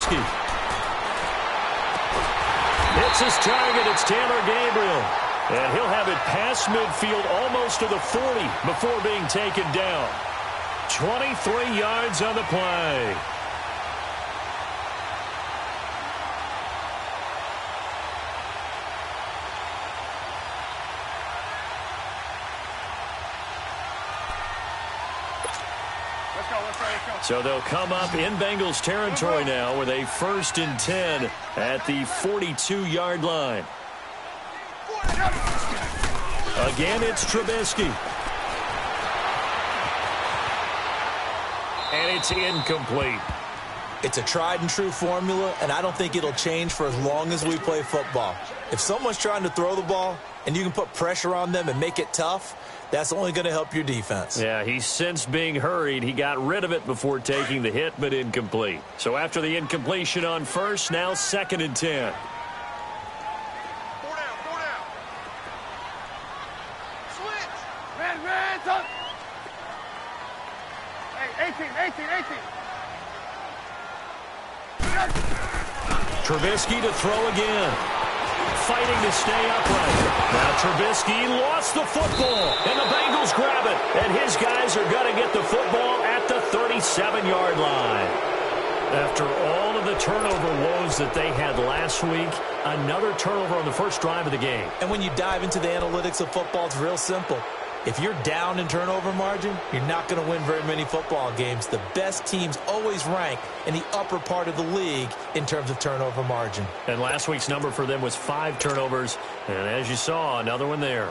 Trubisky. It's his target. It's Taylor Gabriel. And he'll have it past midfield almost to the 40 before being taken down. 23 yards on the play. So they'll come up in Bengals territory now with a 1st and 10 at the 42-yard line. Again, it's Trubisky. And it's incomplete. It's a tried-and-true formula, and I don't think it'll change for as long as we play football. If someone's trying to throw the ball and you can put pressure on them and make it tough, that's only going to help your defense. Yeah, he's since being hurried. He got rid of it before taking the hit, but incomplete. So after the incompletion on first, now 2nd and 10. Trubisky to throw again. Fighting to stay upright. Now Trubisky lost the football, and the Bengals grab it. And his guys are going to get the football at the 37-yard line. After all of the turnover woes that they had last week, another turnover on the first drive of the game. And when you dive into the analytics of football, it's real simple. If you're down in turnover margin, you're not going to win very many football games. The best teams always rank in the upper part of the league in terms of turnover margin. And last week's number for them was 5 turnovers. And as you saw, another one there.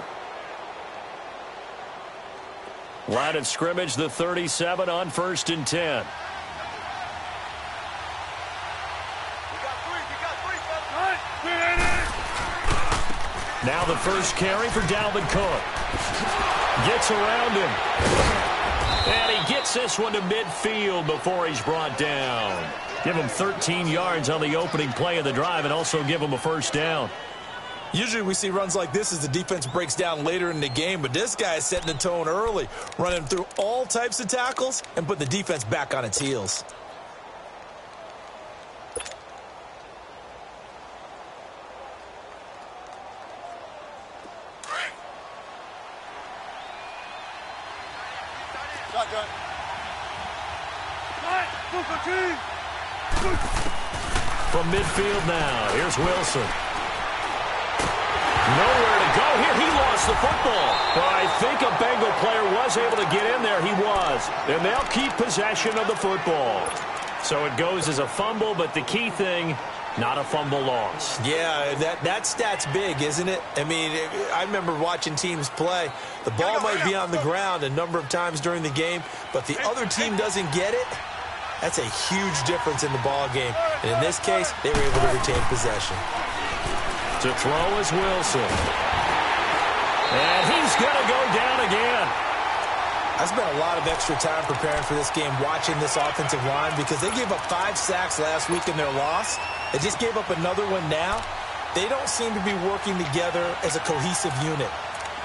Line of scrimmage, the 37 on 1st and 10. Now the first carry for Dalvin Cook. Gets around him. And he gets this one to midfield before he's brought down. Give him 13 yards on the opening play of the drive and also give him a 1st down. Usually we see runs like this as the defense breaks down later in the game, but this guy is setting the tone early, running through all types of tackles and putting the defense back on its heels. From midfield now, here's Wilson. Nowhere to go here. He lost the football. Well, I think a Bengal player was able to get in there. He was. And they'll keep possession of the football. So it goes as a fumble, but the key thing, not a fumble loss. Yeah, that stat's big, isn't it? I mean, I remember watching teams play. The ball might be on the ground a number of times during the game, but the other team doesn't get it. That's a huge difference in the ball game. And in this case, they were able to retain possession. To throw is Wilson. And he's going to go down again. I spent a lot of extra time preparing for this game watching this offensive line because they gave up 5 sacks last week in their loss. They just gave up another one now. They don't seem to be working together as a cohesive unit.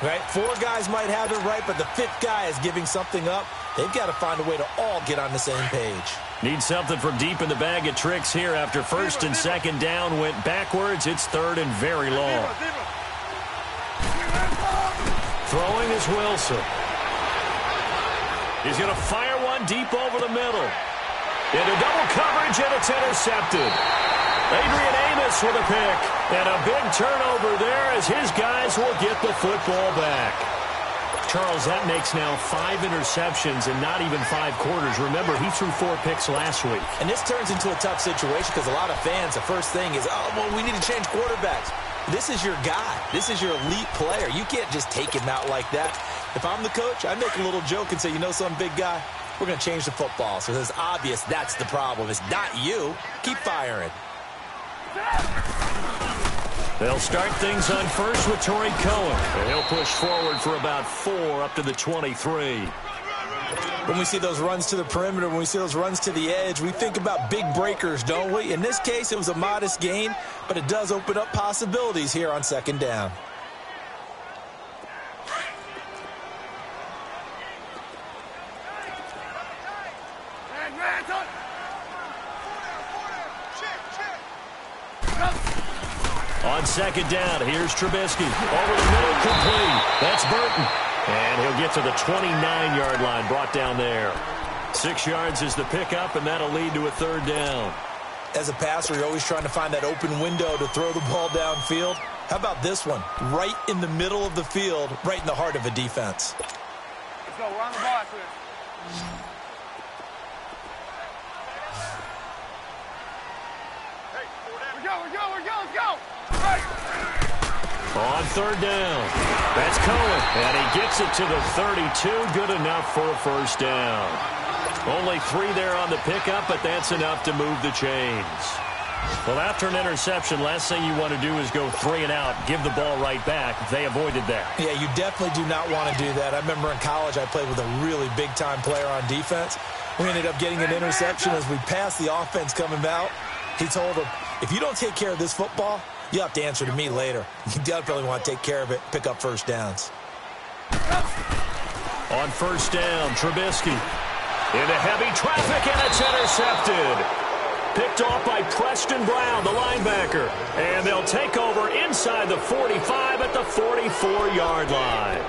Right? 4 guys might have it right, but the 5th guy is giving something up. They've got to find a way to all get on the same page. Need something from deep in the bag of tricks here after 1st and 2nd down went backwards. It's 3rd and very long. Throwing is Wilson. He's going to fire one deep over the middle. Into double coverage, and it's intercepted. Adrian Amos with a pick. And a big turnover there as his guys will get the football back. Charles, that makes now 5 interceptions and not even 5 quarters. Remember, he threw 4 picks last week. And this turns into a tough situation because a lot of fans, the first thing is, oh, well, we need to change quarterbacks. This is your guy. This is your elite player. You can't just take him out like that. If I'm the coach, I make a little joke and say, you know some big guy, we're going to change the football. So it's obvious that's the problem. It's not you. Keep firing. They'll start things on first with Torrey Cohen. And he'll push forward for about 4 up to the 23. When we see those runs to the perimeter, when we see those runs to the edge, we think about big breakers, don't we? In this case, it was a modest gain, but it does open up possibilities here on 2nd down. On second down, here's Trubisky. Over the middle, complete. That's Burton. And he'll get to the 29-yard line, brought down there. 6 yards is the pickup, and that'll lead to a third down. As a passer, you're always trying to find that open window to throw the ball downfield. How about this one? Right in the middle of the field, right in the heart of a defense. Let's go. We're on the ball after this. Hey, we go. Let's go. Right. On third down, that's Cohen, and he gets it to the 32. Good enough for a first down. Only 3 there on the pickup, but that's enough to move the chains. Well, after an interception, last thing you want to do is go 3 and out, give the ball right back. They avoided that. Yeah, you definitely do not want to do that. I remember in college I played with a really big-time player on defense. We ended up getting an interception as we passed the offense coming out. He told him, if you don't take care of this football, you'll have to answer to me later. You definitely want to take care of it, pick up first downs. On first down, Trubisky. Into heavy traffic, and it's intercepted. Picked off by Preston Brown, the linebacker. And they'll take over inside the 45 at the 44-yard line.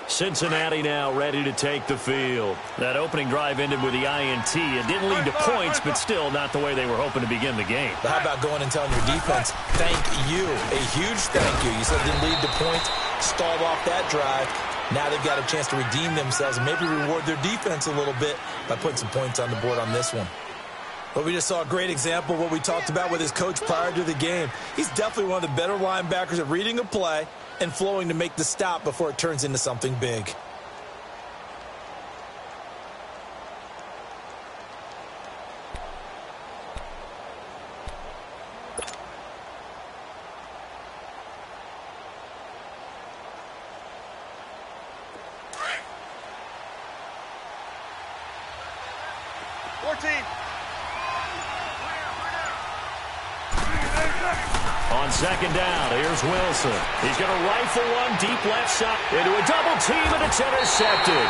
Cincinnati now ready to take the field. That opening drive ended with the INT. It didn't lead to points, but still not the way they were hoping to begin the game. But how about going and telling your defense, thank you, a huge thank you. You said it didn't lead to points, stalled off that drive. Now they've got a chance to redeem themselves and maybe reward their defense a little bit by putting some points on the board on this one. But we just saw a great example of what we talked about with his coach prior to the game. He's definitely one of the better linebackers at reading a play and flowing to make the stop before it turns into something big. On second down, here's Wilson. He's going to rifle one deep left side into a double team, and it's intercepted.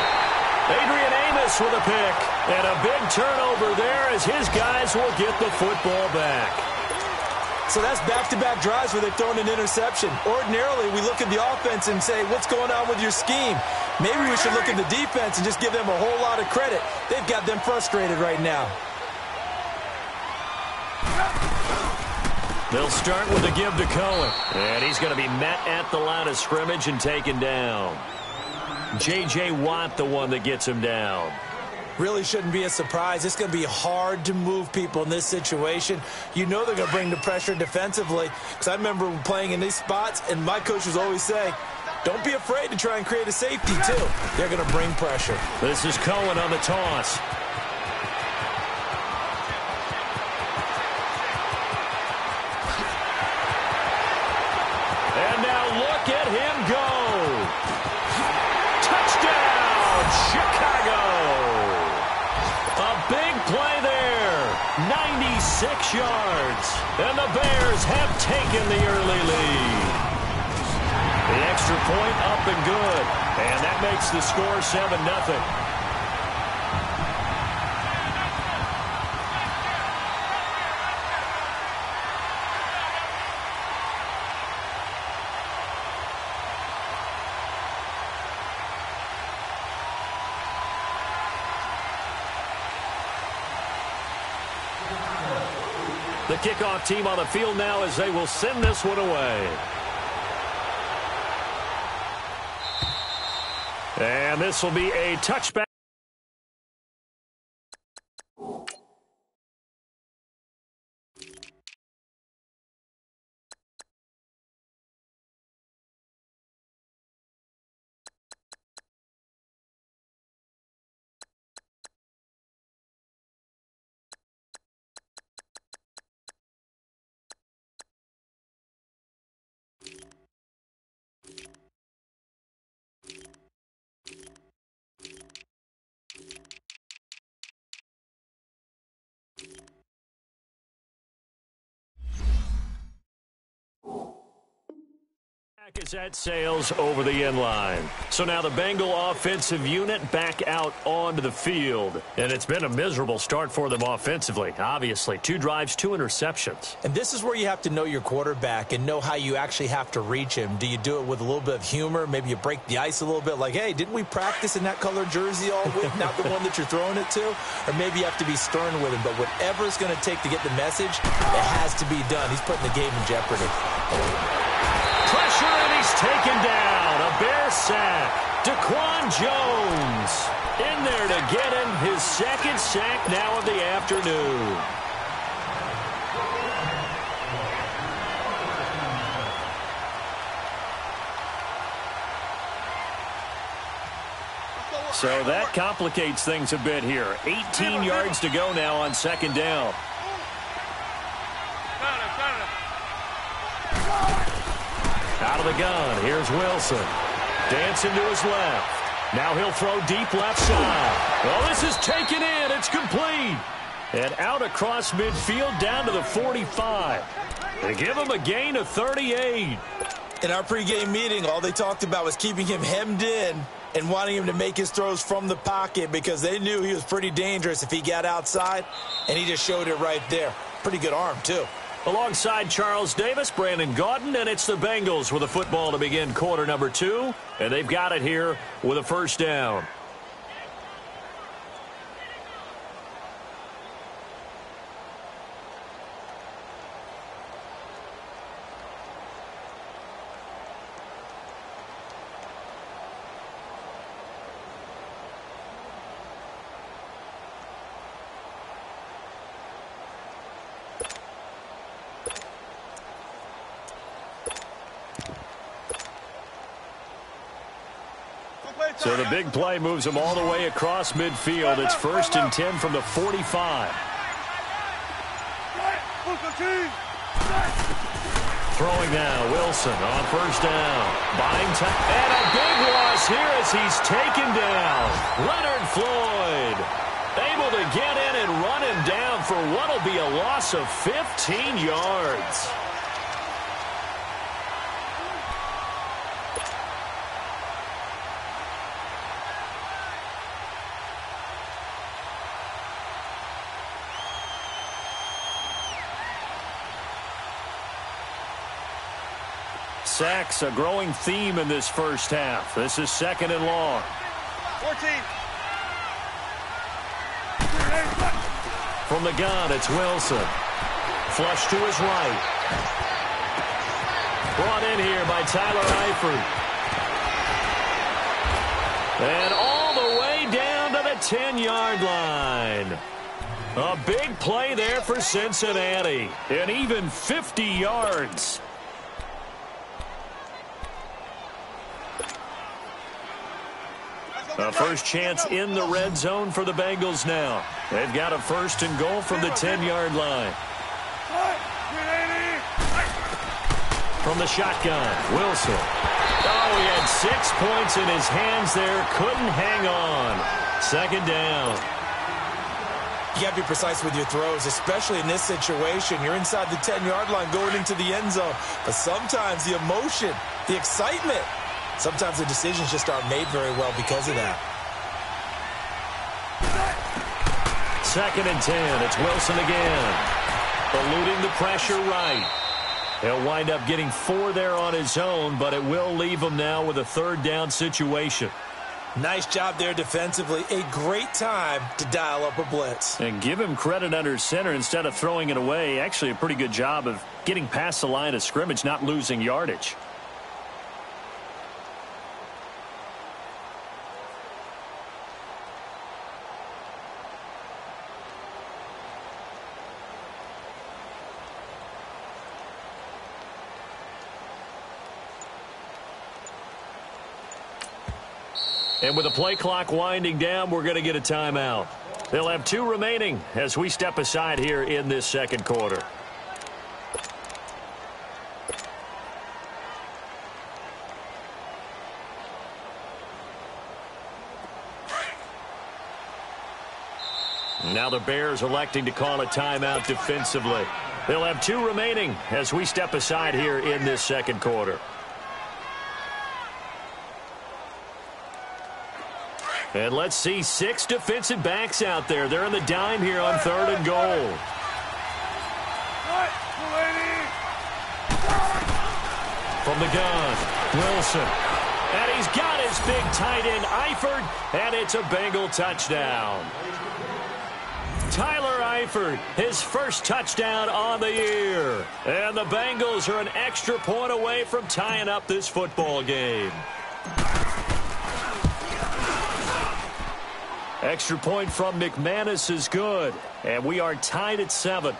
Adrian Amos with a pick, and a big turnover there as his guys will get the football back. So that's back-to-back drives where they've thrown an interception. Ordinarily, we look at the offense and say, what's going on with your scheme? Maybe we should look at the defense and just give them a whole lot of credit. They've got them frustrated right now. They'll start with a give to Cohen. And he's going to be met at the line of scrimmage and taken down. J.J. Watt, the one that gets him down. Really shouldn't be a surprise. It's going to be hard to move people in this situation. You know they're going to bring the pressure defensively. Because I remember playing in these spots, and my coach was always saying, don't be afraid to try and create a safety, too. They're going to bring pressure. This is Cohen on the toss. And now look at him go. Touchdown, Chicago. A big play there. 96 yards. And the Bears have taken the early lead. The extra point up and good. And that makes the score 7-0. The kickoff team on the field now as they will send this one away. And this will be a touchback. Is that sails over the end line. So now the Bengal offensive unit back out onto the field. And it's been a miserable start for them offensively, obviously. 2 drives, 2 interceptions. And this is where you have to know your quarterback and know how you actually have to reach him. Do you do it with a little bit of humor? Maybe you break the ice a little bit like, hey, didn't we practice in that color jersey all week? Not the one that you're throwing it to? Or maybe you have to be stern with him. But whatever it's going to take to get the message, it has to be done. He's putting the game in jeopardy. Pressure, and he's taken down. A Bear sack. Daquan Jones in there to get him his second sack now of the afternoon. So that complicates things a bit here. 18 yards to go now on second down. Out of the gun, here's Wilson. Dancing to his left. Now he'll throw deep left side. Well, this is taken in. It's complete. And out across midfield down to the 45. They give him a gain of 38. In our pregame meeting, all they talked about was keeping him hemmed in and wanting him to make his throws from the pocket because they knew he was pretty dangerous if he got outside, and he just showed it right there. Pretty good arm, too. Alongside Charles Davis, Brandon Gaudin, and it's the Bengals with a football to begin quarter number 2. And they've got it here with a first down. So the big play moves them all the way across midfield. It's 1st and 10 from the 45. Throwing now, Wilson on first down. Buying time. And a big loss here as he's taken down. Leonard Floyd able to get in and run him down for what will be a loss of 15 yards. Sacks, a growing theme in this first half. This is 2nd and long. 14. From the gun, it's Wilson. Flush to his right. Brought in here by Tyler Eifert. And all the way down to the 10-yard line. A big play there for Cincinnati. And even 50 yards. A first chance in the red zone for the Bengals now. They've got a 1st and goal from the 10-yard line. From the shotgun, Wilson. Oh, he had 6 points in his hands there. Couldn't hang on. 2nd down. You got to be precise with your throws, especially in this situation. You're inside the 10-yard line going into the end zone. But sometimes the emotion, the excitement, sometimes the decisions just aren't made very well because of that. 2nd and 10. It's Wilson again. Eluding the pressure right. He'll wind up getting 4 there on his own, but it will leave him now with a 3rd down situation. Nice job there defensively. A great time to dial up a blitz. And give him credit under center instead of throwing it away. Actually a pretty good job of getting past the line of scrimmage, not losing yardage. And with the play clock winding down, we're going to get a timeout. They'll have 2 remaining as we step aside here in this 2nd quarter. Now the Bears electing to call a timeout defensively. They'll have 2 remaining as we step aside here in this 2nd quarter. And let's see 6 defensive backs out there. They're in the dime here on 3rd and goal. From the gun, Wilson. And he's got his big tight end, Eifert, and it's a Bengal touchdown. Tyler Eifert, his first touchdown on the year. And the Bengals are an extra point away from tying up this football game. Extra point from McManus is good, and we are tied at 7.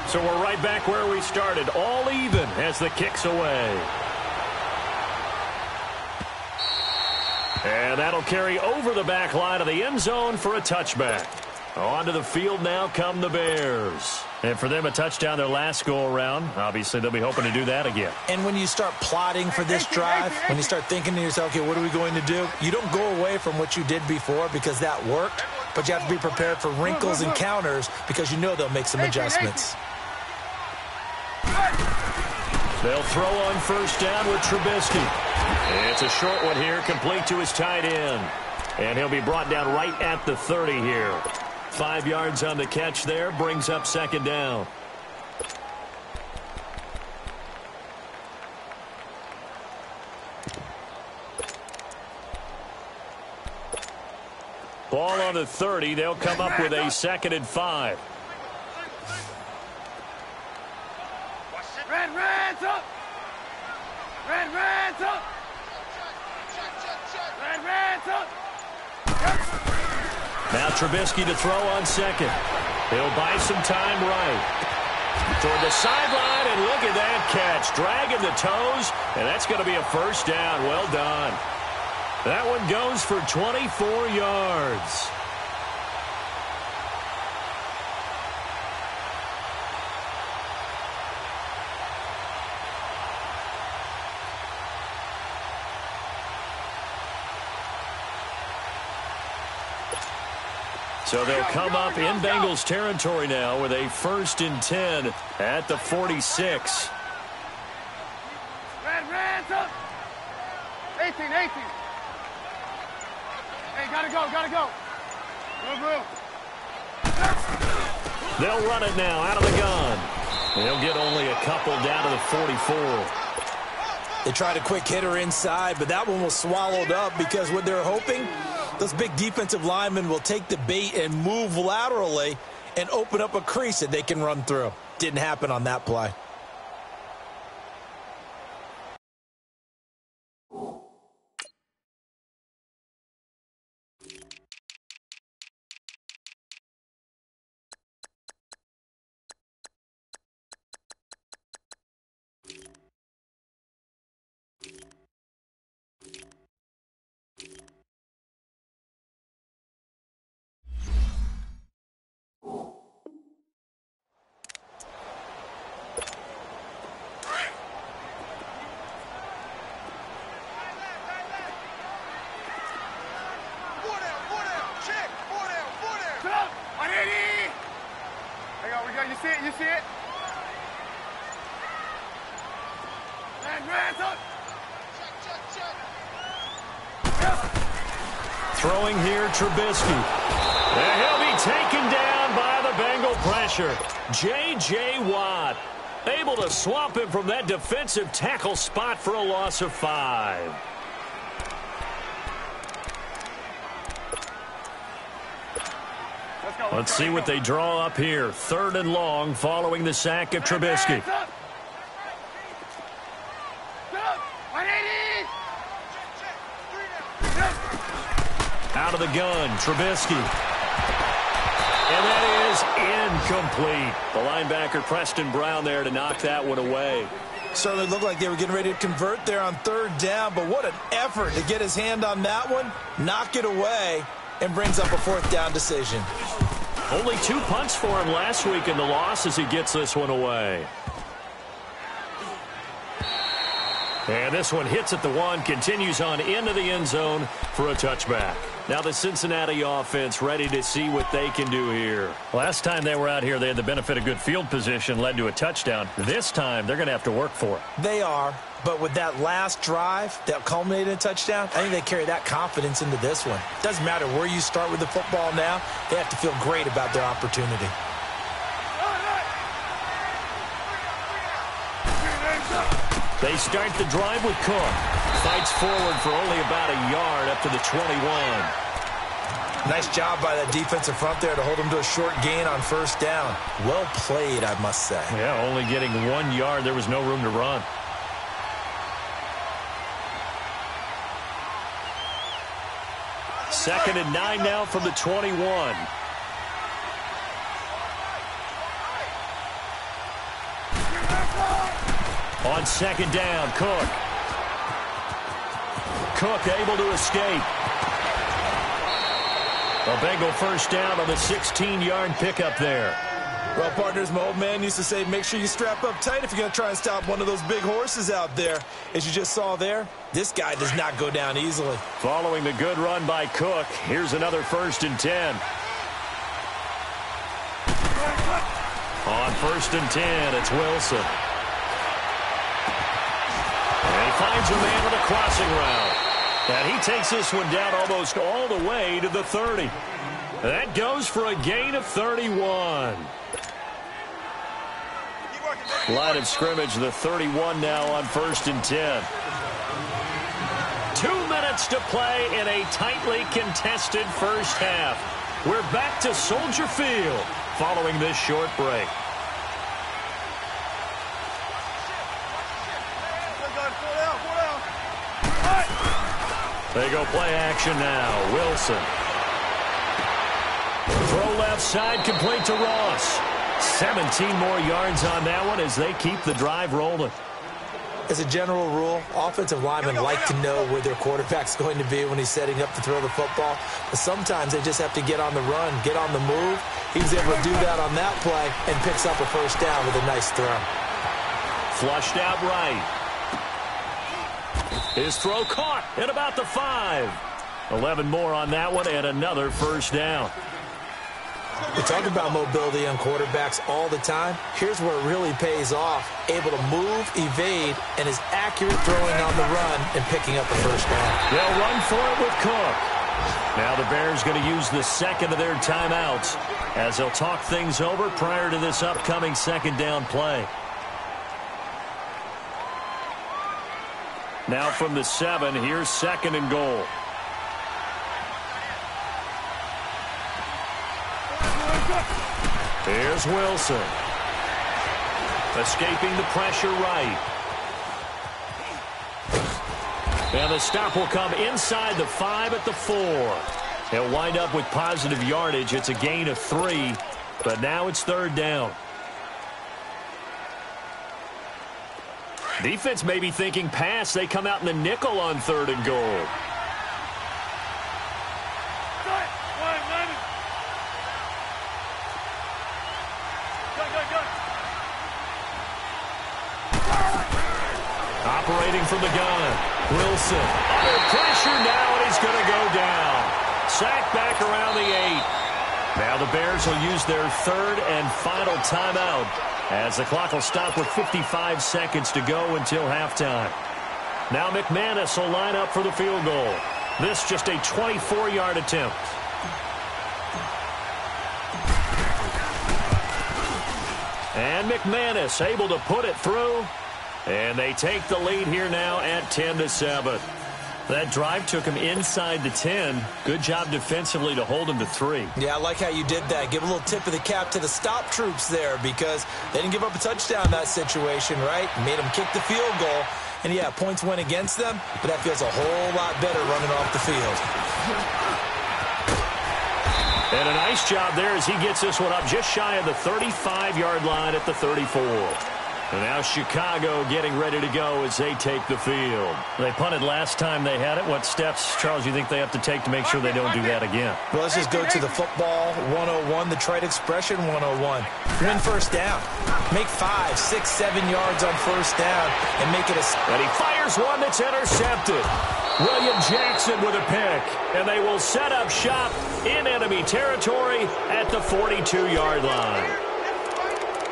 So we're right back where we started, all even as the kick's away. And that'll carry over the back line of the end zone for a touchback. Onto the field now come the Bears. And for them, a touchdown their last go-around. Obviously, they'll be hoping to do that again. And when you start plotting for this drive, when you start thinking to yourself, okay, what are we going to do? You don't go away from what you did before because that worked, but you have to be prepared for wrinkles and counters because you know they'll make some adjustments. They'll throw on first down with Trubisky. It's a short one here, complete to his tight end. And he'll be brought down right at the 30 here. 5 yards on the catch there, brings up 2nd down. Ball on the 30, they'll come up with a 2nd and 5. Red's up! Red's up! Red's up! Now Trubisky to throw on 2nd. He'll buy some time right. Toward the sideline, and look at that catch. Dragging the toes, and that's going to be a first down. Well done. That one goes for 24 yards. So they'll come up in Bengals territory now with a 1st and 10 at the 46. Red's up! 18. Hey, gotta go. Move. They'll run it now out of the gun. They'll get only a couple down to the 44. They tried a quick hitter inside, but that one was swallowed up because what they're hoping, those big defensive linemen will take the bait and move laterally and open up a crease that they can run through. Didn't happen on that play. You see it? Red's up! Throwing here, Trubisky. And he'll be taken down by the Bengal pressure. J.J. Watt able to swamp him from that defensive tackle spot for a loss of 5. Let's see what they draw up here. 3rd and long following the sack of Trubisky. Out of the gun, Trubisky. And that is incomplete. The linebacker, Preston Brown, there to knock that one away. Certainly looked like they were getting ready to convert there on 3rd down, but what an effort to get his hand on that one, knock it away, and brings up a 4th down decision. Only 2 punts for him last week in the loss as he gets this one away. And this one hits at the 1, continues on into the end zone for a touchback. Now the Cincinnati offense ready to see what they can do here. Last time they were out here, they had the benefit of good field position, led to a touchdown. This time, they're going to have to work for it. They are, but with that last drive that culminated in a touchdown, I think they carry that confidence into this one. Doesn't matter where you start with the football now, they have to feel great about their opportunity. They start the drive with Cook. Fights forward for only about a yard up to the 21. Nice job by that defensive front there to hold them to a short gain on first down. Well played, I must say. Yeah, only getting 1 yard. There was no room to run. Second and 9 now from the 21. On second down, Cook. Cook able to escape. A Bengal first down on the 16-yard pickup there. Well, partners, my old man used to say, make sure you strap up tight if you're going to try and stop one of those big horses out there. As you just saw there, this guy does not go down easily. Following the good run by Cook, here's another 1st and 10. On 1st and 10, it's Wilson. And he finds a man with a crossing route. And he takes this one down almost all the way to the 30. That goes for a gain of 31. Line of scrimmage, the 31 now on 1st and 10. 2 minutes to play in a tightly contested first half. We're back to Soldier Field following this short break. They go play action now. Wilson. Throw left side, complete to Ross. 17 more yards on that one as they keep the drive rolling. As a general rule, offensive linemen like to know where their quarterback's going to be when he's setting up to throw the football. But sometimes they just have to get on the run, get on the move. He was able to do that on that play and picks up a first down with a nice throw. Flushed out right. His throw caught at about the 5. 11 more on that one and another first down. We talk about mobility on quarterbacks all the time. Here's where it really pays off. Able to move, evade, and is accurate throwing on the run and picking up a first down. They'll run for it with Cook. Now the Bears going to use the second of their timeouts as they'll talk things over prior to this upcoming second down play. Now from the 7, here's 2nd and goal. Here's Wilson. Escaping the pressure right. And the stop will come inside the 5 at the 4. He'll wind up with positive yardage. It's a gain of 3, but now it's 3rd down. Defense may be thinking pass. They come out in the nickel on 3rd and goal. Operating from the gun. Wilson under pressure now, and he's going to go down. Sacked back around the 8. Now the Bears will use their 3rd and final timeout as the clock will stop with 55 seconds to go until halftime. Now McManus will line up for the field goal. This just a 24-yard attempt. And McManus able to put it through. And they take the lead here now at 10-7. That drive took him inside the 10. Good job defensively to hold him to 3. Yeah, I like how you did that. Give a little tip of the cap to the stop troops there because they didn't give up a touchdown in that situation, right? Made them kick the field goal. And, yeah, points went against them, but that feels a whole lot better running off the field. And a nice job there as he gets this one up just shy of the 35-yard line at the 34. And now Chicago getting ready to go as they take the field. They punted last time they had it. What steps, Charles, you think they have to take to make sure they don't do that again? Well, let's just go to the football 101, the trite expression 101. Win first down. Make 5, 6, 7 yards on first down and make it a... And he fires Here's one that's intercepted. William Jackson with a pick. And they will set up shop in enemy territory at the 42-yard line.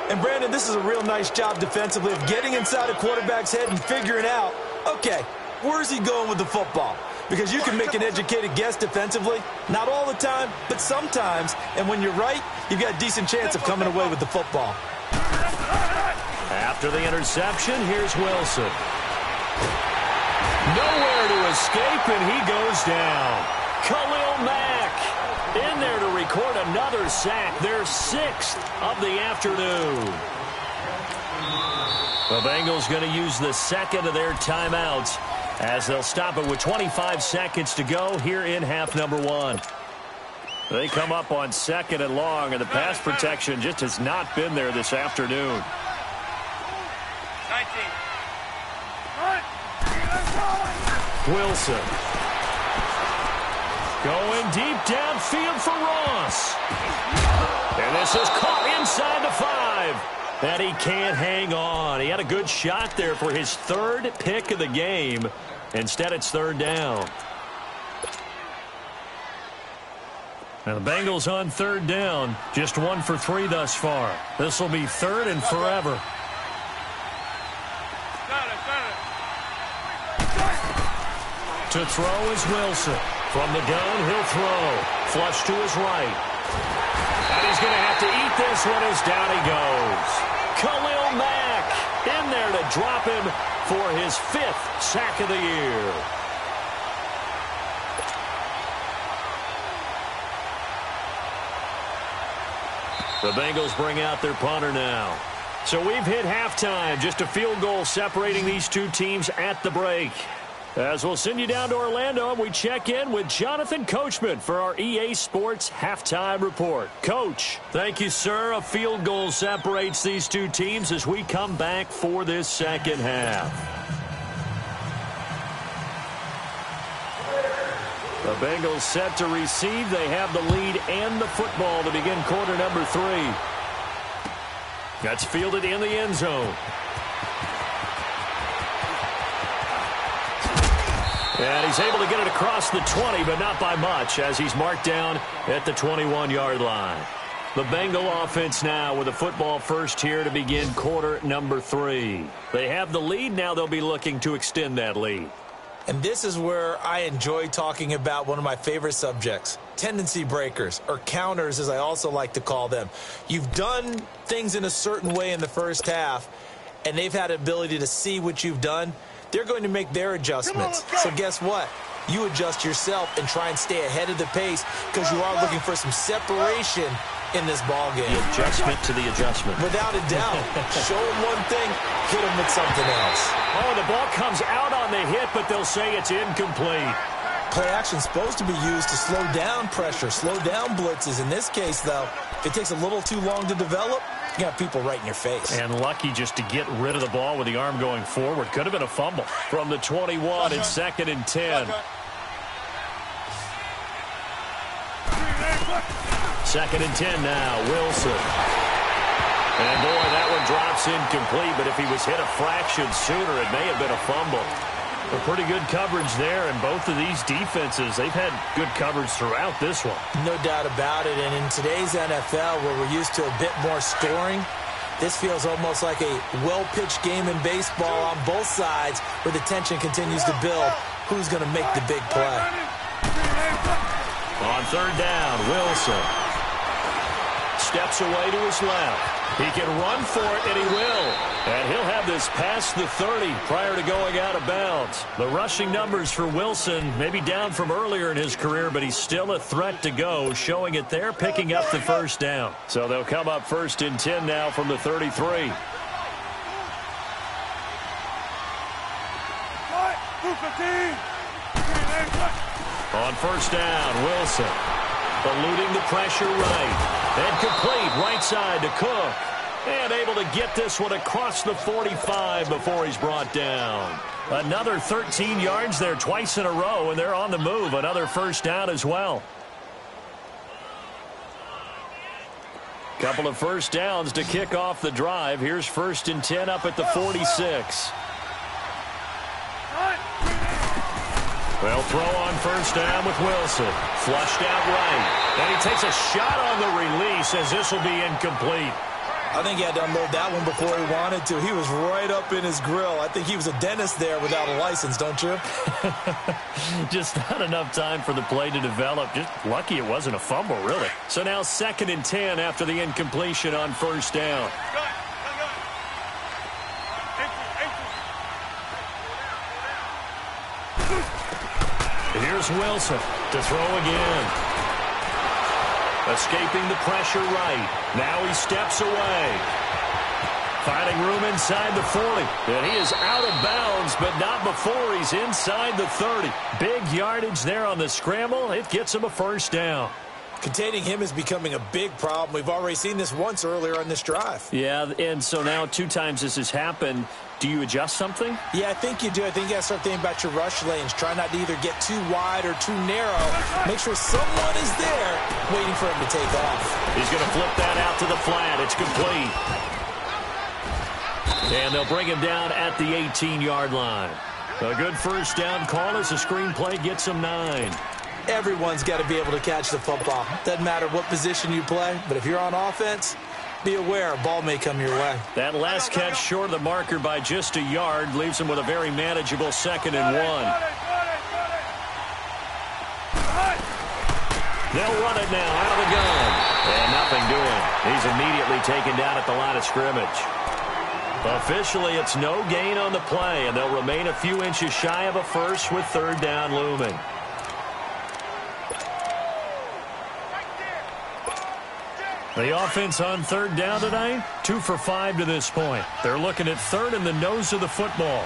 And, Brandon, this is a real nice job defensively of getting inside a quarterback's head and figuring out, okay, where's he going with the football? Because you can make an educated guess defensively. Not all the time, but sometimes. And when you're right, you've got a decent chance of coming away with the football. After the interception, here's Wilson. Nowhere to escape, and he goes down. Khalil Mack in there to record another sack, their 6th of the afternoon. The Bengals going to use the second of their timeouts as they'll stop it with 25 seconds to go here in half number 1. They come up on 2nd and long, and the pass protection just has not been there this afternoon. 19. Wilson. Going deep downfield for Ross. And this is caught inside the 5. And he can't hang on. He had a good shot there for his 3rd pick of the game. Instead, it's 3rd down. And the Bengals on 3rd down. Just 1 for 3 thus far. This will be 3rd and forever. To throw is Wilson. From the gun, he'll throw. Flush to his right. And he's going to have to eat this one as down he goes. Khalil Mack in there to drop him for his 5th sack of the year. The Bengals bring out their punter now. So we've hit halftime. Just a field goal separating these two teams at the break. As we'll send you down to Orlando, and we check in with Jonathan Coachman for our EA Sports Halftime Report. Coach, thank you, sir. A field goal separates these two teams as we come back for this second half. The Bengals set to receive. They have the lead and the football to begin quarter number 3. That's fielded in the end zone. And he's able to get it across the 20, but not by much, as he's marked down at the 21-yard line. The Bengal offense now with a football first here to begin quarter number 3. They have the lead. Now they'll be looking to extend that lead. And this is where I enjoy talking about one of my favorite subjects, tendency breakers, or counters as I also like to call them. You've done things in a certain way in the first half, and they've had the ability to see what you've done. They're going to make their adjustments. So guess what? You adjust yourself and try and stay ahead of the pace because you are looking for some separation in this ball game. The adjustment to the adjustment. Without a doubt. Show them one thing, hit them with something else. Oh, the ball comes out on the hit, but they'll say it's incomplete. Play action is supposed to be used to slow down pressure, slow down blitzes. In this case, though, if it takes a little too long to develop, you got people right in your face. And lucky just to get rid of the ball with the arm going forward. Could have been a fumble from the 21 and 2nd and 10. 2nd and 10 now, Wilson. And boy, that one drops incomplete, but if he was hit a fraction sooner, it may have been a fumble. A pretty good coverage there, and both of these defenses, they've had good coverage throughout this one. No doubt about it, and in today's NFL, where we're used to a bit more scoring, this feels almost like a well-pitched game in baseball on both sides where the tension continues to build. Who's going to make the big play? On 3rd down, Wilson steps away to his left. He can run for it, and he will. And he'll have this past the 30 prior to going out of bounds. The rushing numbers for Wilson maybe down from earlier in his career, but he's still a threat to go, showing it there, picking up the 1st down. So they'll come up 1st and 10 now from the 33. On 1st down, Wilson eluding the pressure right. And complete right side to Cook. And able to get this one across the 45 before he's brought down. Another 13 yards there twice in a row, and they're on the move. Another 1st down as well. Couple of 1st downs to kick off the drive. Here's 1st and 10 up at the 46. They'll throw on first down with Wilson. Flushed out right. And he takes a shot on the release as this will be incomplete. I think he had to unload that one before he wanted to. He was right up in his grill. I think he was a dentist there without a license, don't you? Just not enough time for the play to develop. Just lucky it wasn't a fumble, really. So now 2nd and 10 after the incompletion on first down. Here's Wilson to throw again. Escaping the pressure right. Now he steps away. Finding room inside the 40. And he is out of bounds, but not before he's inside the 30. Big yardage there on the scramble. It gets him a first down. Containing him is becoming a big problem. We've already seen this once earlier on this drive. Yeah, and so now 2 times this has happened. Do you adjust something? Yeah, I think you do. I think you got to start thinking about your rush lanes. Try not to either get too wide or too narrow. Make sure someone is there waiting for him to take off. He's going to flip that out to the flat. It's complete. And they'll bring him down at the 18-yard line. A good first down call as the screenplay gets him 9. Everyone's got to be able to catch the football. Doesn't matter what position you play, but if you're on offense, be aware a ball may come your way. That last catch short of the marker by just a yard leaves him with a very manageable 2nd and 1. They'll run it now out of the gun. And nothing doing. He's immediately taken down at the line of scrimmage. Officially, it's no gain on the play, and they'll remain a few inches shy of a first with 3rd down looming. The offense on 3rd down tonight, 2 for 5 to this point. They're looking at 3rd and the nose of the football.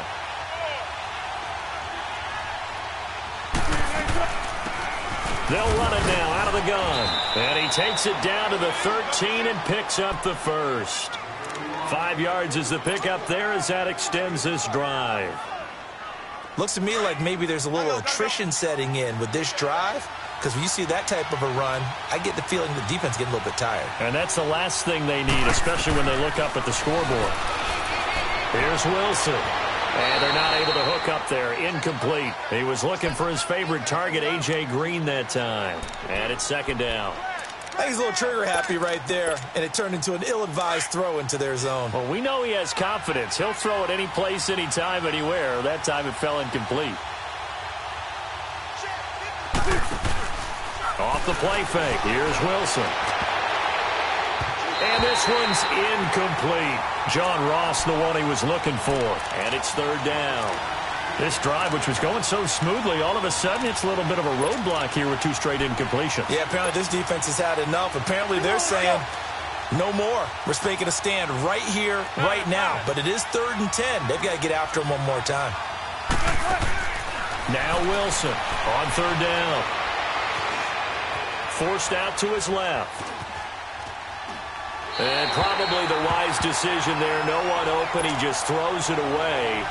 They'll run it now out of the gun. And he takes it down to the 13 and picks up the first. 5 yards is the pickup there as that extends this drive. Looks to me like maybe there's a little attrition setting in with this drive. Because when you see that type of a run, I get the feeling the defense getting a little bit tired. And that's the last thing they need, especially when they look up at the scoreboard. Here's Wilson. And they're not able to hook up there. Incomplete. He was looking for his favorite target, A.J. Green, that time. And it's 2nd down. I think he's a little trigger happy right there, and it turned into an ill-advised throw into their zone. Well, we know he has confidence. He'll throw it any place, anytime, anywhere. That time it fell incomplete. Off the play fake. Here's Wilson. And this one's incomplete. John Ross, the one he was looking for. And it's 3rd down. This drive, which was going so smoothly, all of a sudden it's a little bit of a roadblock here with 2 straight incompletions. Yeah, apparently this defense has had enough. Apparently they're saying no more. We're making a stand right here, right now. But it is 3rd and 10. They've got to get after him one more time. Now Wilson on 3rd down. Forced out to his left. And probably the wise decision there. No one open. He just throws it away.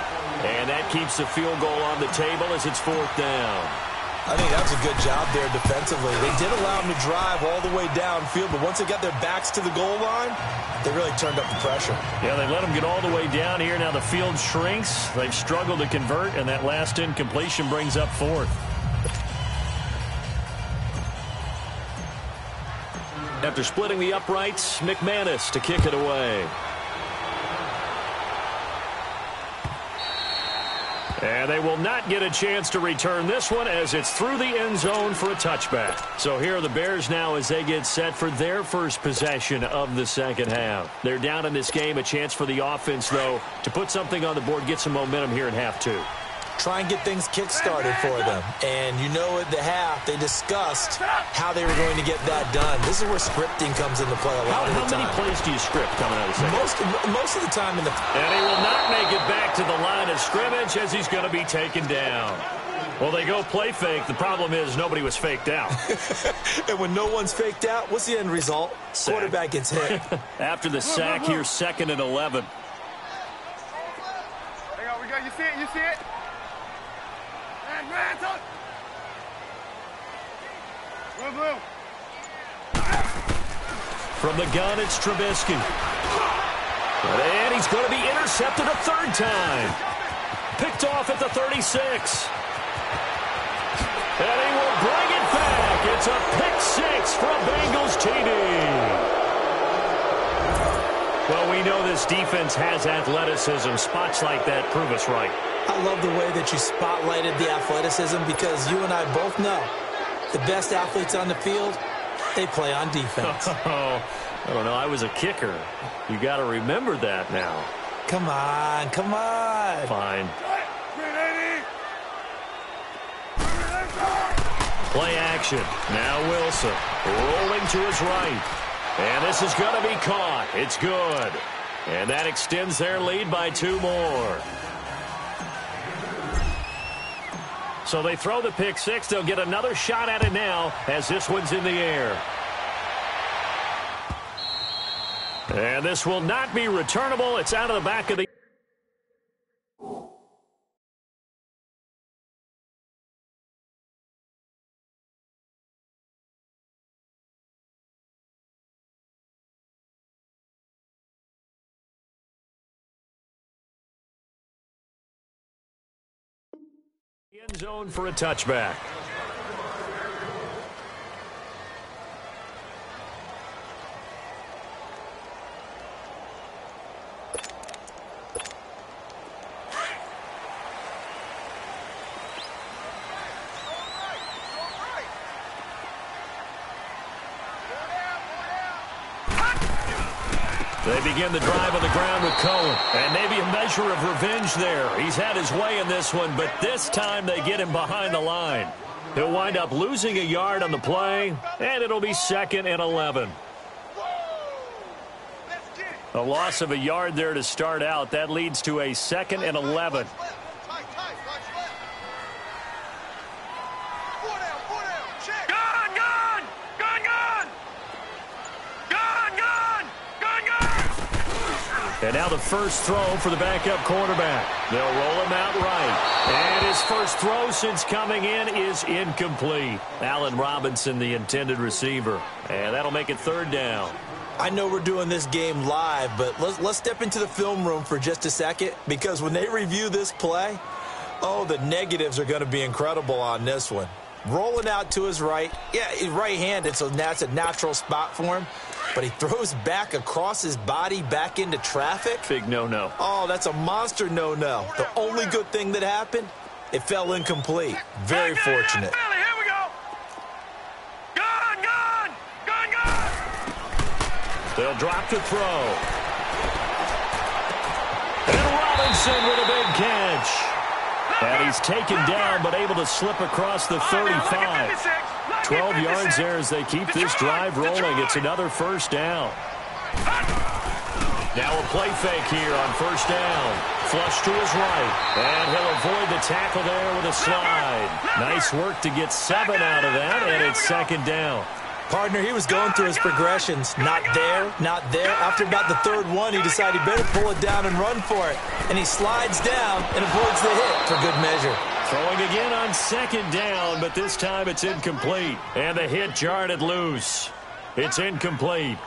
And that keeps the field goal on the table as it's 4th down. I think that was a good job there defensively. They did allow him to drive all the way downfield, but once they got their backs to the goal line, they really turned up the pressure. Yeah, they let him get all the way down here. Now the field shrinks. They've struggled to convert, and that last incompletion brings up 4th. After splitting the uprights, McManus to kick it away. And they will not get a chance to return this one as it's through the end zone for a touchback. So here are the Bears now as they get set for their first possession of the 2nd half. They're down in this game. A chance for the offense, though, to put something on the board, get some momentum here in half 2. Try and get things kick-started for them. And you know at the half, they discussed how they were going to get that done. This is where scripting comes into play a lot of the time. How many plays do you script coming out of the second? Most of the time in the... And he will not make it back to the line of scrimmage as he's going to be taken down. Well, they go play fake. The problem is nobody was faked out. And when no one's faked out, what's the end result? Sack. Quarterback gets hit. After the sack here, 2nd and 11. Hang on, we got you see it, you see it? Hands up. Blue. From the gun, it's Trubisky. And he's going to be intercepted a 3rd time. Picked off at the 36. for a Bengals TD. Well, we know this defense has athleticism. Spots like that prove us right. I love the way that you spotlighted the athleticism because you and I both know the best athletes on the field, they play on defense. Oh, I don't know. I was a kicker. You got to remember that now. Come on, come on. Fine. Play action. Now Wilson rolling to his right. And this is going to be caught. It's good. And that extends their lead by 2 more. So they throw the pick six. They'll get another shot at it now as this one's in the air. And this will not be returnable. It's out of the back of the... end zone for a touchback. They begin the drive on the ground with Cohen. And maybe a measure of revenge there. He's had his way in this one, but this time they get him behind the line. He'll wind up losing a yard on the play, and it'll be 2nd and 11. A loss of a yard there to start out. That leads to a 2nd and 11. And now the first throw for the backup quarterback. They'll roll him out right. And his first throw since coming in is incomplete. Allen Robinson, the intended receiver. And that'll make it 3rd down. I know we're doing this game live, but let's step into the film room for just a second, because when they review this play, oh, the negatives are going to be incredible on this one. Rolling out to his right. Yeah, he's right-handed, so that's a natural spot for him. But he throws back across his body back into traffic. Big no-no. Oh, that's a monster no-no. The only good thing that happened, it fell incomplete. Very fortunate. Here we go. Gun. They'll drop to throw. And Robinson with a big catch. And he's taken down, but able to slip across the 35. 12 yards there as they keep this drive rolling. It's another 1st down. Now a play fake here on 1st down. Flush to his right. And he'll avoid the tackle there with a slide. Nice work to get 7 out of that, and it's 2nd down. Partner, he was going through his progressions. Not there, not there. After about the 3rd one, he decided he better pull it down and run for it. And he slides down and avoids the hit for good measure. Throwing again on 2nd down, but this time it's incomplete. And the hit jarred it loose. It's incomplete.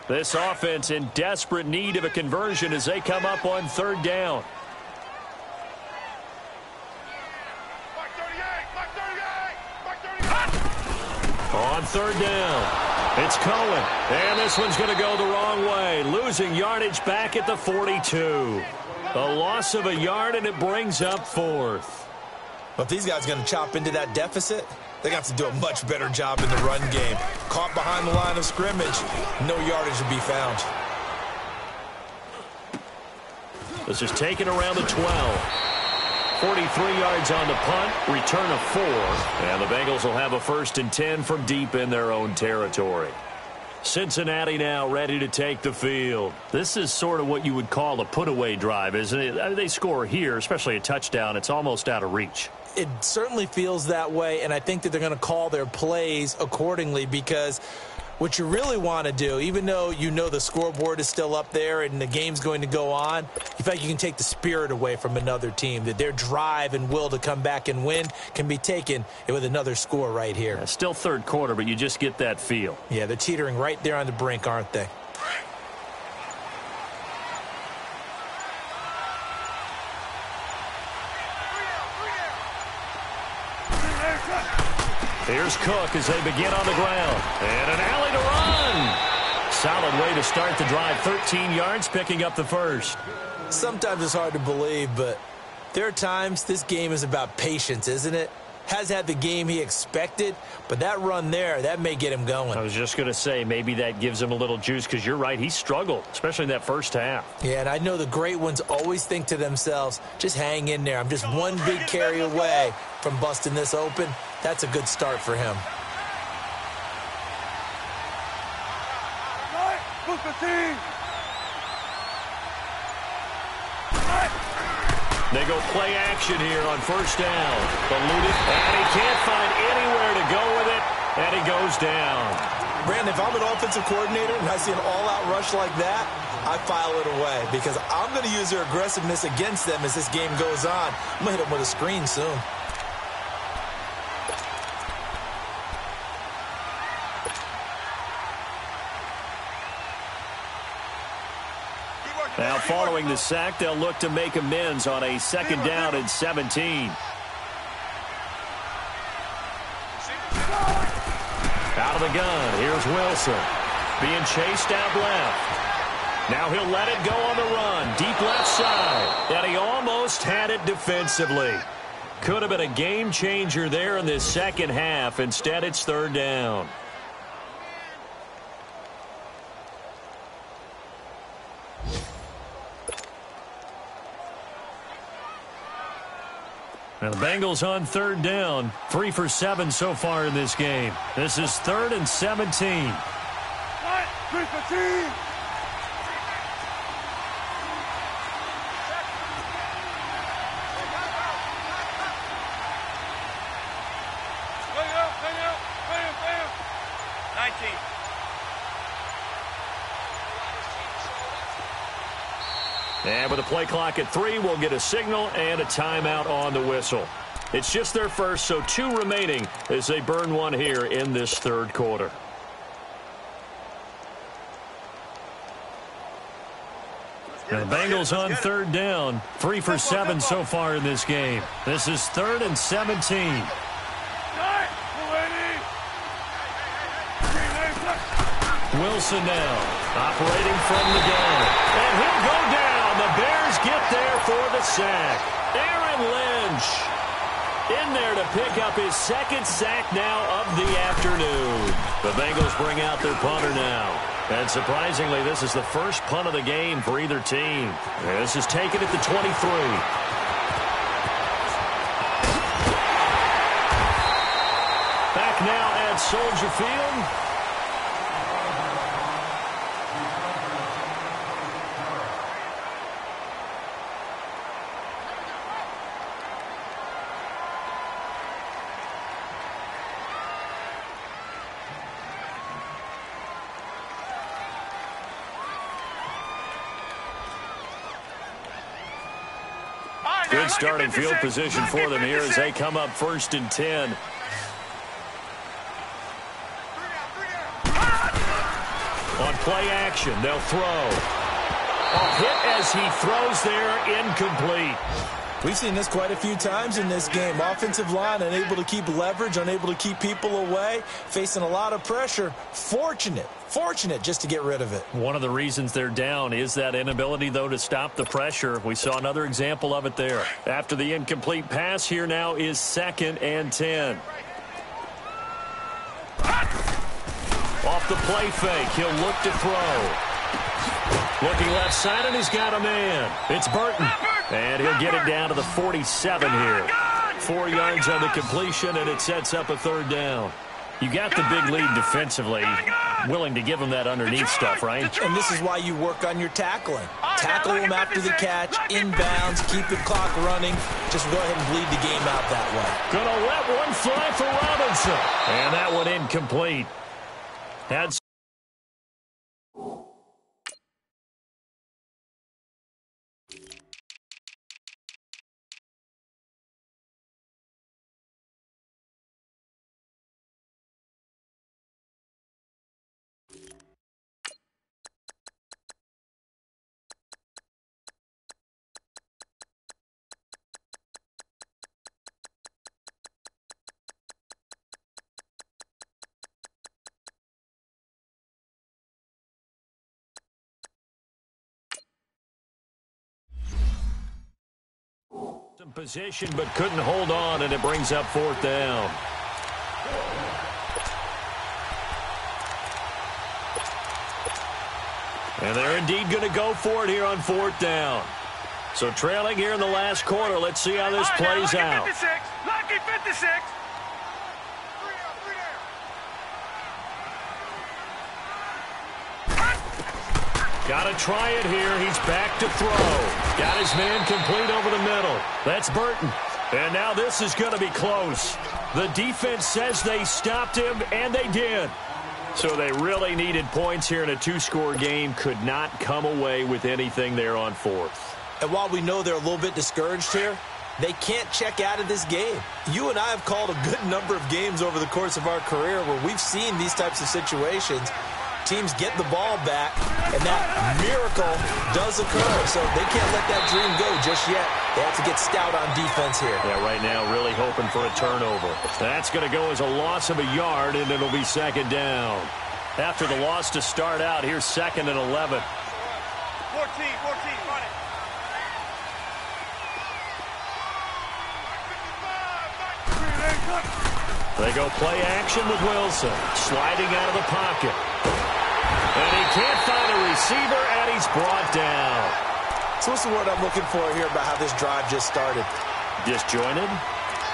This offense in desperate need of a conversion as they come up on 3rd down. On 3rd down, it's Cohen. And this one's going to go the wrong way. Losing yardage back at the 42. A loss of a yard, and it brings up 4th. Well, if these guys are going to chop into that deficit, they're going to have to do a much better job in the run game. Caught behind the line of scrimmage, no yardage to be found. This is taken around the 12. 43 yards on the punt, return of 4. And the Bengals will have a 1st and 10 from deep in their own territory. Cincinnati now ready to take the field. This is sort of what you would call a put-away drive, isn't it? I mean, they score here, especially a touchdown. It's almost out of reach. It certainly feels that way, and I think that they're going to call their plays accordingly, because what you really want to do, even though you know the scoreboard is still up there and the game's going to go on, in fact, you can take the spirit away from another team, that their drive and will to come back and win can be taken with another score right here. Yeah, still 3rd quarter, but you just get that feel. Yeah, they're teetering right there on the brink, aren't they? Here's Cook as they begin on the ground. And an alley to run. Solid way to start the drive. 13 yards, picking up the first. Sometimes it's hard to believe, but there are times this game is about patience, isn't it? Has had the game he expected, but that run there, that may get him going. I was just going to say, maybe that gives him a little juice, because you're right, he struggled, especially in that first half. Yeah, and I know the great ones always think to themselves, just hang in there. I'm just one big carry away from busting this open. That's a good start for him. They go play action here on first down. Eluded, and he can't find anywhere to go with it, and he goes down. Brandon, if I'm an offensive coordinator and I see an all-out rush like that, I file it away because I'm going to use their aggressiveness against them as this game goes on. I'm going to hit them with a screen soon. Now, following the sack, they'll look to make amends on a second down and 17. Out of the gun, here's Wilson. Being chased out left. Now he'll let it go on the run. Deep left side. And he almost had it defensively. Could have been a game changer there in this second half. Instead, it's third down. And the Bengals on third down. 3 for 7 so far in this game. This is 3rd and 17. 3 for 10. And with a play clock at 3, we'll get a signal and a timeout on the whistle. It's just their first, so 2 remaining as they burn one here in this third quarter. And the Bengals on third down. 3 for 7 so far in this game. This is 3rd and 17. Wilson now, operating from the gun. And he'll go down. The Bears get there for the sack. Aaron Lynch in there to pick up his second sack now of the afternoon. The Bengals bring out their punter now. And surprisingly, this is the first punt of the game for either team. This is taken at the 23. Back now at Soldier Field. Good starting field position for them here as they come up 1st and 10. On play action, they'll throw. A hit as he throws there, incomplete. We've seen this quite a few times in this game. Offensive line unable to keep leverage, unable to keep people away, facing a lot of pressure. Fortunate just to get rid of it. One of the reasons they're down is that inability, though, to stop the pressure. We saw another example of it there. After the incomplete pass, here now is 2nd and 10. Off the play fake, he'll look to throw. Looking left side, and he's got a man. It's Burton. And he'll get it down to the 47 here. 4 yards on the completion, and it sets up a 3rd down. You got the big lead defensively. Willing to give him that underneath stuff, right? And this is why you work on your tackling. Tackle him after the catch, inbounds, keep the clock running. Just go ahead and bleed the game out that way. Gonna let one fly for Robinson. And that one incomplete. Had Position, but couldn't hold on, and it brings up fourth down. And they're indeed going to go for it here on fourth down. So trailing here in the last quarter. Let's see how this plays out. 56. Lucky 56. Got to try it here. He's back to throw. Got his man complete over the middle. That's Burton. And now this is going to be close. The defense says they stopped him, and they did. So they really needed points here in a two-score game. Could not come away with anything there on fourth. And while we know they're a little bit discouraged here, they can't check out of this game. You and I have called a good number of games over the course of our career where we've seen these types of situations. Teams get the ball back, and that miracle does occur. So they can't let that dream go just yet. They have to get stout on defense here. Yeah, right now really hoping for a turnover. That's going to go as a loss of a yard, and it'll be second down. After the loss to start out, here's second and 11. 14, run it. They go play action with Wilson, sliding out of the pocket. And he can't find a receiver, and he's brought down. So what's the word I'm looking for here about how this drive just started? Disjointed?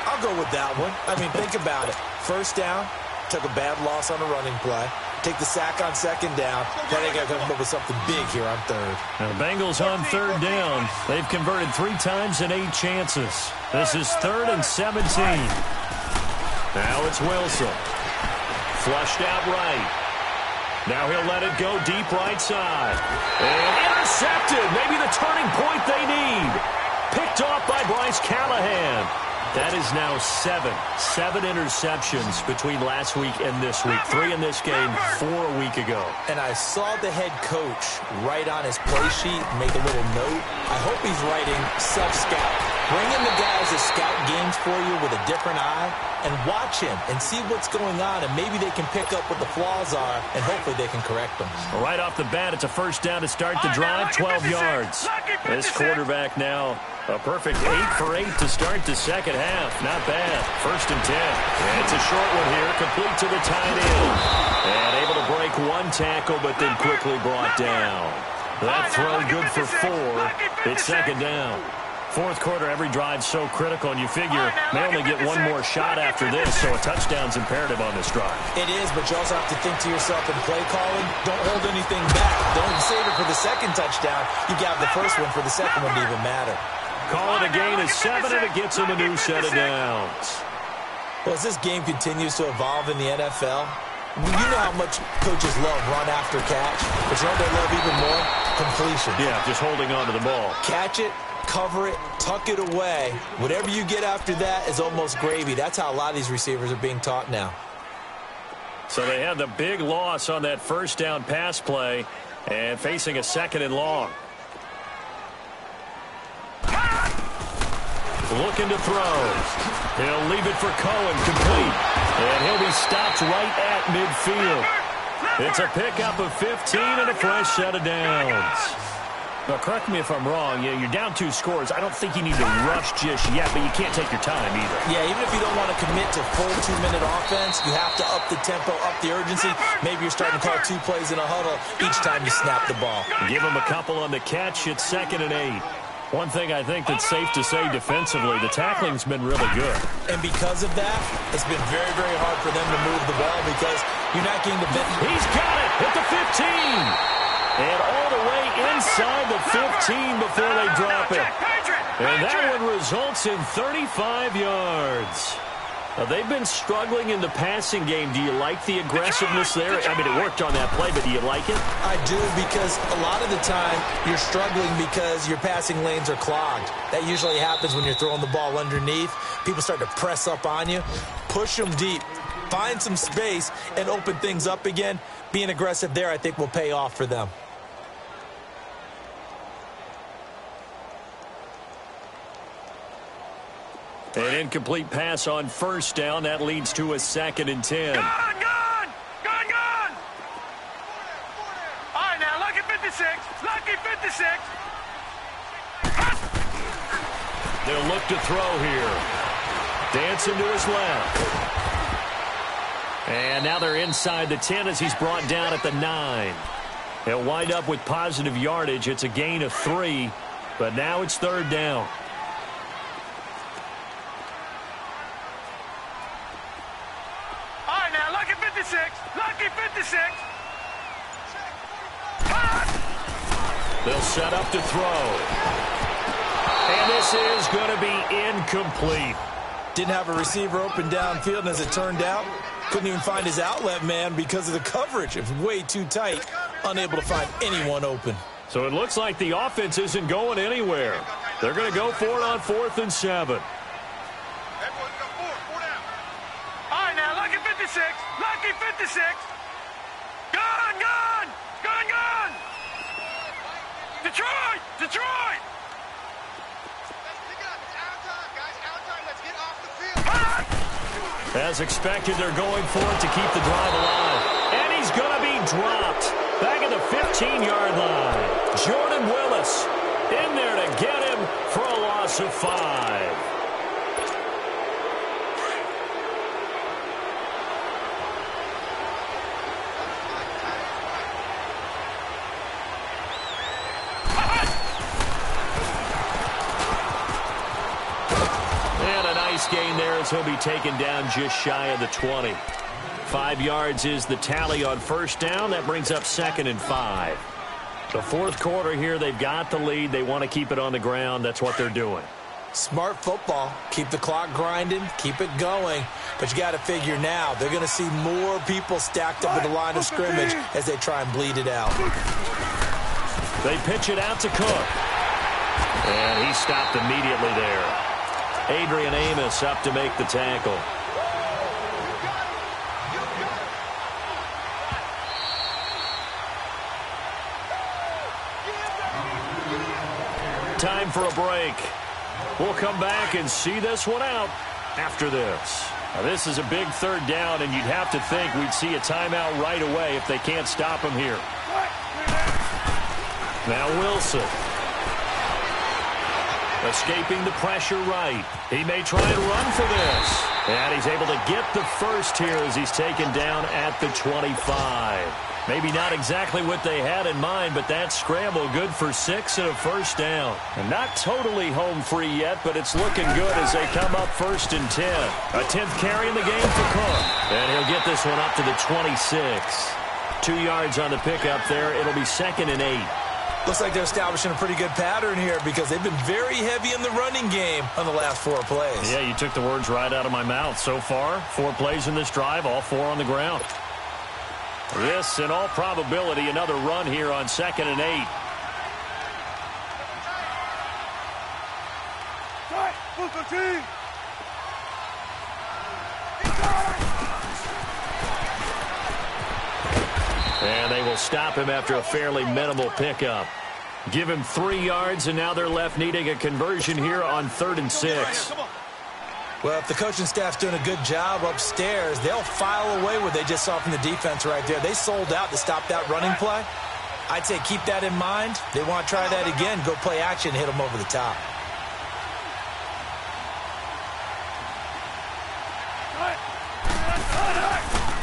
I'll go with that one. I mean, think about it. First down, took a bad loss on a running play. Take the sack on second down. Then they got to come up with something big here on third. Now the Bengals on third down. They've converted 3 times in 8 chances. This is 3rd and 17. Now it's Wilson. Flushed out right. Now he'll let it go deep right side. And intercepted. Maybe the turning point they need. Picked off by Bryce Callahan. That is now 7 interceptions between last week and this week. 3 in this game, 4 a week ago. And I saw the head coach write on his play sheet, make a little note. I hope he's writing self-scout. Bring in the guys that scout games for you with a different eye and watch him and see what's going on, and maybe they can pick up what the flaws are, and hopefully they can correct them. Right off the bat, it's a first down to start the drive, 12 yards. This quarterback now a perfect 8 for 8 to start the second half. Not bad. 1st and 10. And it's a short one here, complete to the tight end. And able to break 1 tackle, but then quickly brought down. That throw good for 4. It's second down. 4th quarter, every drive's so critical, and you figure they only get 1 more shot after this, so a touchdown's imperative on this drive. It is, but you also have to think to yourself in play calling, don't hold anything back. Don't save it for the second touchdown. You got the first one for the second one to even matter. Call it a gain of 7, and it gets him a new set of downs. Well, as this game continues to evolve in the NFL, you know how much coaches love run after catch, but you know they love even more? Completion. Yeah, just holding on to the ball. Catch it, cover it, tuck it away. Whatever you get after that is almost gravy. That's how a lot of these receivers are being taught now. So they had the big loss on that first down pass play and facing a 2nd and long. Looking to throw. He'll leave it for Cohen, complete. And he'll be stopped right at midfield. It's a pickup of 15 and a fresh set of downs. Now, correct me if I'm wrong. You're down 2 scores. I don't think you need to rush just yet, but you can't take your time either. Yeah, even if you don't want to commit to full 2-minute offense, you have to up the tempo, up the urgency. Maybe you're starting to call 2 plays in a huddle each time you snap the ball. Give him a couple on the catch. It's 2nd and 8. One thing I think that's safe to say defensively, the tackling's been really good. And because of that, it's been very, very hard for them to move the ball because you're not getting the benefit. He's got it at the 15. And all the way inside the 15 before they drop it. And that one results in 35 yards. Now, they've been struggling in the passing game. Do you like the aggressiveness there? I mean, it worked on that play, but do you like it? I do, because a lot of the time you're struggling because your passing lanes are clogged. That usually happens when you're throwing the ball underneath. People start to press up on you. Push them deep. Find some space and open things up again. Being aggressive there, I think, will pay off for them. An incomplete pass on first down. That leads to a 2nd and 10. Gone! All right, now, lucky 56. Lucky 56. The He'll look to throw here. Dancing to his left. And now they're inside the 10 as he's brought down at the 9. He'll wind up with positive yardage. It's a gain of 3, but now it's third down. All right, now, lucky 56. Lucky 56. They'll set up to throw. And this is going to be incomplete. Didn't have a receiver open downfield, and as it turned out, couldn't even find his outlet man because of the coverage. It was way too tight, unable to find anyone open. So it looks like the offense isn't going anywhere. They're going to go for it on 4th and 7. All right, now, lucky 56. Lucky 56. Gun, gun. Gun, gun. Detroit. Detroit. As expected, they're going for it to keep the drive alive. And he's going to be dropped. Back at the 15-yard line. Jordan Willis in there to get him for a loss of 5. Gain there as he'll be taken down just shy of the 20. 5 yards is the tally on first down. That brings up 2nd and 5. The fourth quarter here, they've got the lead. They want to keep it on the ground. That's what they're doing. Smart football. Keep the clock grinding. Keep it going. But you got to figure now, they're going to see more people stacked up at the line of scrimmage as they try and bleed it out. They pitch it out to Cook. And he stopped immediately there. Adrian Amos up to make the tackle. Time for a break. We'll come back and see this one out after this. Now, this is a big third down, and you'd have to think we'd see a timeout right away if they can't stop him here. Now Wilson. Escaping the pressure right. He may try and run for this. And he's able to get the first here as he's taken down at the 25. Maybe not exactly what they had in mind, but that scramble good for 6 and a first down. And not totally home free yet, but it's looking good as they come up 1st and 10. A 10th carry in the game for Cook. And he'll get this one up to the 26. 2 yards on the pickup there. It'll be 2nd and 8. Looks like they're establishing a pretty good pattern here because they've been very heavy in the running game on the last 4 plays. Yeah, you took the words right out of my mouth. So far, 4 plays in this drive, all 4 on the ground. This, in all probability, another run here on 2nd and 8. And they will stop him after a fairly minimal pickup. Give him 3 yards, and now they're left needing a conversion here on 3rd and 6. Well, if the coaching staff's doing a good job upstairs, they'll file away what they just saw from the defense right there. They sold out to stop that running play. I'd say keep that in mind. They want to try that again. Go play action, hit them over the top.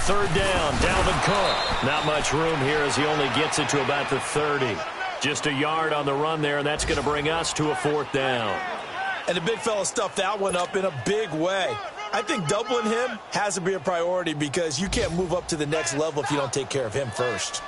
Third down, Dalvin Cook. Not much room here as he only gets it to about the 30. Just a yard on the run there, and that's going to bring us to a 4th down. And the big fella stuffed that one up in a big way. I think doubling him has to be a priority because you can't move up to the next level if you don't take care of him first.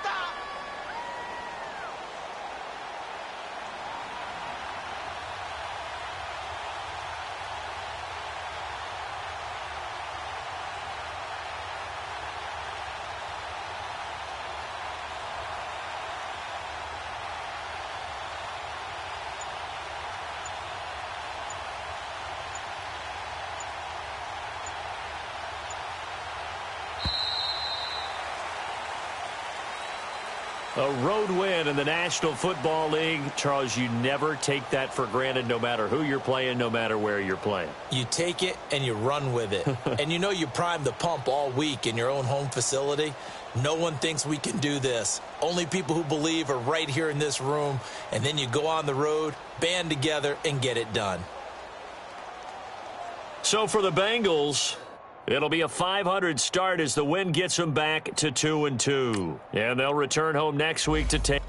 A road win in the National Football League. Charles, you never take that for granted no matter who you're playing, no matter where you're playing. You take it and you run with it. And you know you primed the pump all week in your own home facility. No one thinks we can do this. Only people who believe are right here in this room. And then you go on the road, band together, and get it done. So for the Bengals, it'll be a .500 start as the win gets them back to 2-2. And they'll return home next week to take